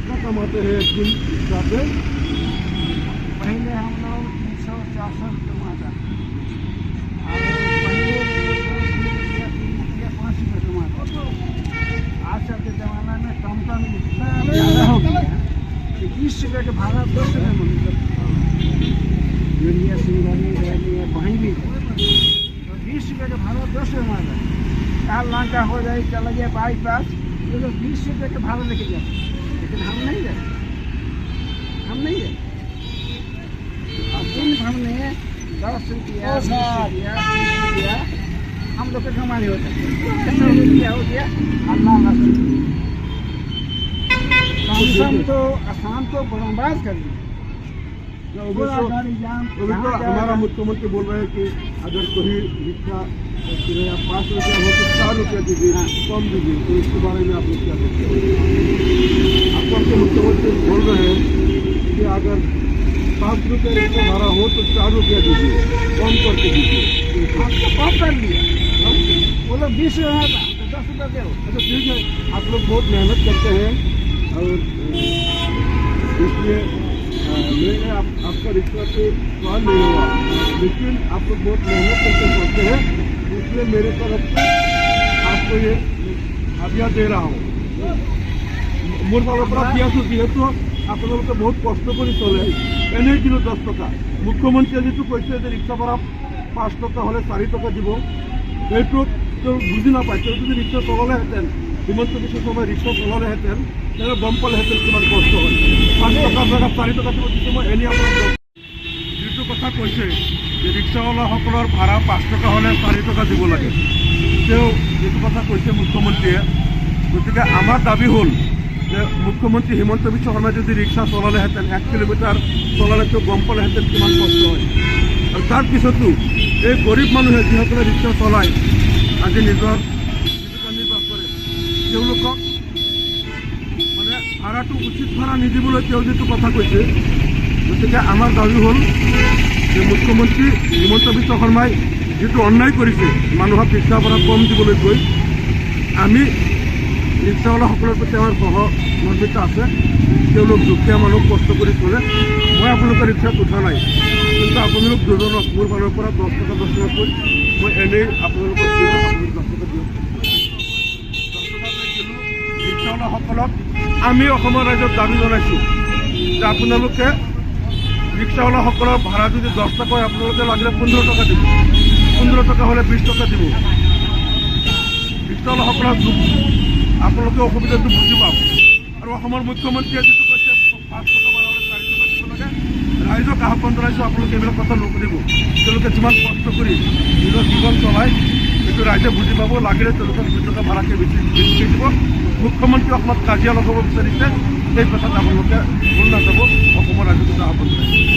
कितना कमाते हैं एक दिन रिक्शा पे? पहले हम लोग 300-400 कमाता, और पहले 5 रुपये कमाता। आजकल के ज़माना में टमटम इतना ज़्यादा हो गया कि 20 रुपये के भाड़ा 10 रुपये मिलता। यूरिया सिंगरी रैली है वहीं भी तो 20 रुपये का भाड़ा 10 रुपये मांगा। 4 लाख का हो जाए, चला गया बाईपास, ये लोग 20 रुपये का भाड़ा लेके जाते, लेकिन हम नहीं जाते, हम नहीं जाते। दिन भर में 10 रुपया 20 रुपया 30 रुपया हम लोग का कमाने होता है। 100 रुपया हो गया, अल्लाह कम तो आसान तो बर्बाद कर दिया। हमारा मुख्यमंत्री बोल रहे हैं कि अगर कोई रिक्शा 5 रुपया हो तो 4 रुपया दीजिए, कम दीजिए, तो इसके बारे में आप लोग क्या कहते हैं? आपको आपके मुख्यमंत्री बोल रहे हैं कि अगर 5 रुपये रिक्शा भाड़ा हो तो 4 रुपया दीजिए, कम करके दीजिए। आपको कम कर दिया, वो लोग 20 रुपया था तो 10 रुपया दे। अच्छा ठीक है, आप लोग बहुत मेहनत करते हैं और इसलिए मैंने आपका रिक्शा पे सवाल नहीं हुआ, लेकिन आप लोग बहुत मेहनत करके चलते हैं, इसलिए मेरे तरफ से आपको ये हादिया दे रहा हूँ। मोर बालों पर दियासु जेहेतु आपलोके बहुत कष्ट कर चले एने किलो 10 टाका मुख्यमंत्री जेहेतु कैसे रिक्शा भाड़ा 5 टाका हले 4 टाका दी तो बुझी ना पाए जो रिक्शा चलाले हेतेन हिमंत বিশ্ব शर्मा रिक्शा चलाले हेतेन गम पाले हेतेन किमान कष्ट है 5 टाका जगह 4 टाका দিব दिसे मैं एने जो कथा कैसे रिक्शावाला भाड़ा 5 टाका हले 4 टाका दी लगे जो कथा कैसे मुख्यमंत्री गति के आमार दाबी हल मुख्यमंत्री हिमंत বিশ্ব शर्मा जो रिक्शा चलाले हेतेन 1 किलोमीटर चलाले तो गम पाले हेतेन किमान कष्ट है और तार पिछतो ये गरीब मानुहे जिसके रिक्शा चलाय आज निजर जीविका निर्वाह करे माने भाड़ाटो उचित भाड़ा निदिबले जी कथा कैसे गति के आमार दाबी हल मुख्यमंत्री हिमंत বিশ্ব शर्मा जी अन्याय करिছে मानुहक रिक्शा भाड़ा कम दिबले गई आमी रिक्शावाला प्रति सहमर्मित आसे दुखिया मानुह कष्ट कर चले मैं आपलोक रिक्शात उठा ना কিন্তু আপোনালোক দুজনক মোৰ ফালৰ পৰা 10 টকা 10 টকাকৈ মই এনেই আপোনালোকক 10 টকা দিওঁ ৰিক্সাৱালাসকলক আমি অসমৰ ৰাইজক দাবী জনাইছোঁ যে আপোনালোকে ৰিক্সাৱালাসকলৰ ভাড়া যদি 10 টকা হয় আপোনালোকে লাগিলে 15 টকা দিব 15 টকা হ'লে 20 টকা দিব ৰিক্সাৱালাসকলক আপোনালোকে অসুবিধাটো বুজি পাব আৰু অসমৰ মুখ্যমন্ত্ৰীয়ে যিটো কৈছে 5 টকা ভাড়া হ'লে 4 টকা দিব লাগে राइजक आह्वान जनाइছোঁ आपलोके এইবিলাক কথা নুশুনিব তেওঁলোকে যিমান কষ্ট কৰি নিজৰ জীৱন চলায় সেইটো ৰাইজে বুজি পাব লাগিলে তেওঁলোকে 2 টকা ভাড়াকে বেছি দিব মুখ্যমন্ত্ৰী অসমত কাজিয়া লগাব বিচাৰিছে সেই কথাত আপোনালোকে ভুল নাযাব অসমৰ ৰাইজক আহ্বান জনাইছোঁ।